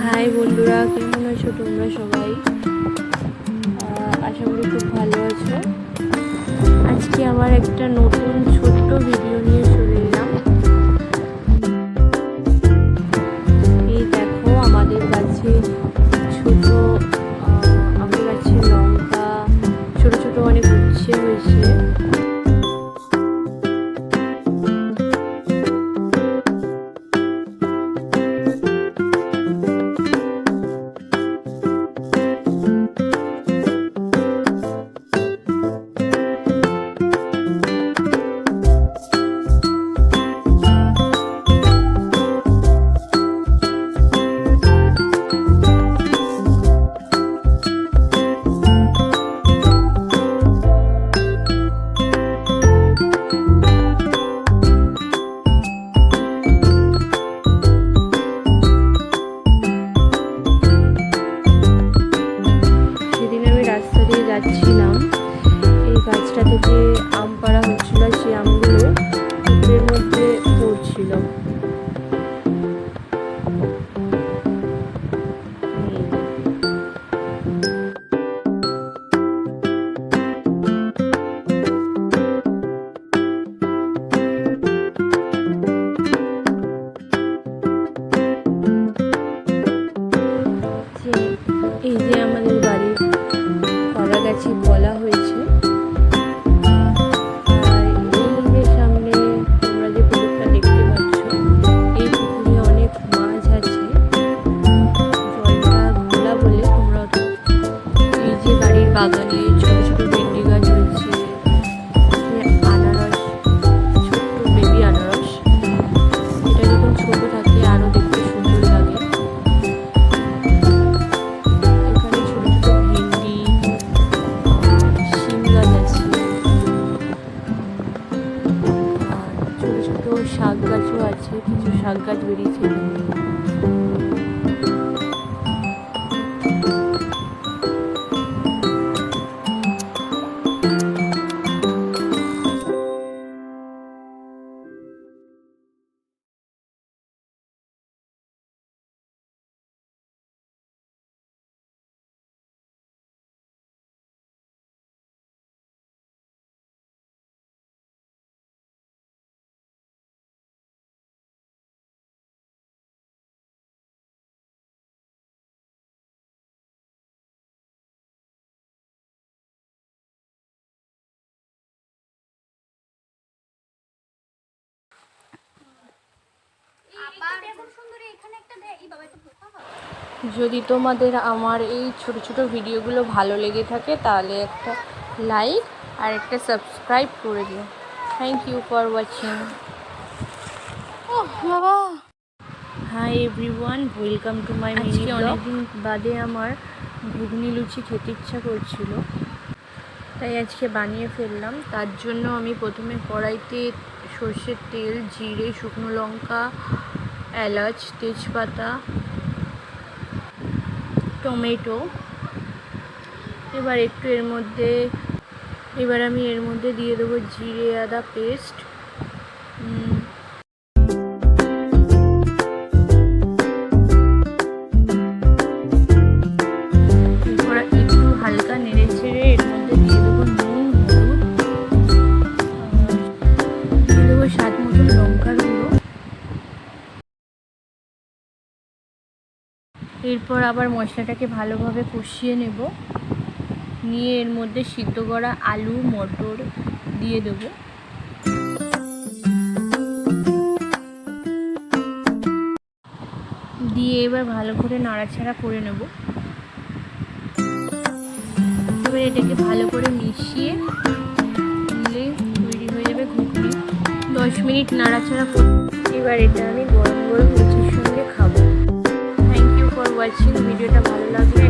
High বন্ধুরা, কেমন আছো তোমরা সবাই? আশা করি খুব ভালো আছো। আজকে আমার একটা নতুন ছোট্ট ভিডিও নিয়ে চলে এলাম। এই দেখো, আমাদের গাছে আমাদের গাছে লঙ্কা ছোট ছোট অনেক উচ্ছে হয়েছে। যাচ্ছিলাম, এই গাছটা থেকে আম পাড়া হচ্ছিল, সেই আমগুলো পুকুরের মধ্যে পড়ছিল। এই যে আমাদের বাড়ির কলা গাছে কলা হয়েছে। আর এই সামনে তোমরা যে পুকুরটা দেখতে পাচ্ছ, এই পুকুরে অনেক মাছ আছে। জলটা ঘোলা বলে তোমরা এই যে বাড়ির বাগানে ছোট ছোট ভেন্ডি গাছ হয়েছে, আনারস, ছোট্ট বেবি আনারস। এটা যখন ছোট থাকে আরো দেখতে সুন্দর লাগে। শাক গাছও আছে, কিছু শাক গাছ বেরিয়েছে। যদি তোমাদের আমার এই ছোট ছোট ভিডিওগুলো ভালো লেগে থাকে তাহলে একটা লাইক আর একটা সাবস্ক্রাইব করে দিও। Thank you for watching. বাবা, hi everyone, welcome to my mini vlog. অনেকদিন বাদে আমার ঘুগনি লুচি খেতে ইচ্ছা করছিল, তাই আজকে বানিয়ে ফেললাম। তার জন্য আমি প্রথমে কড়াইতে সর্ষের তেল, জিরে, শুকনো লঙ্কা, এলাচ, তেজপাতা, টমেটো, এবার আমি এর মধ্যে দিয়ে দেবো জিরে আদা পেস্ট, একটু হালকা নেড়ে ছেড়ে এর মধ্যে দিয়ে দেবো নুন, হলুদ, দিয়ে দেবো স্বাদ মতো লঙ্কার গুঁড়ো। এরপর আবার মশলাটাকে ভালোভাবে কষিয়ে নেব, নিয়ে এর মধ্যে সিদ্ধ করা আলু, মটর দিয়ে দেব। দিয়ে এবার ভালো করে নাড়াচাড়া করে নেব। এবার এটাকে ভালো করে মিশিয়ে নিলে তৈরি হয়ে যাবে ঘুগনি। 10 মিনিট নাড়াচাড়া করে এবার এটা আমি গরম গরম লুচির সঙ্গে খাবো। Thank you for watching. ভিডিওটা ভালো লাগলে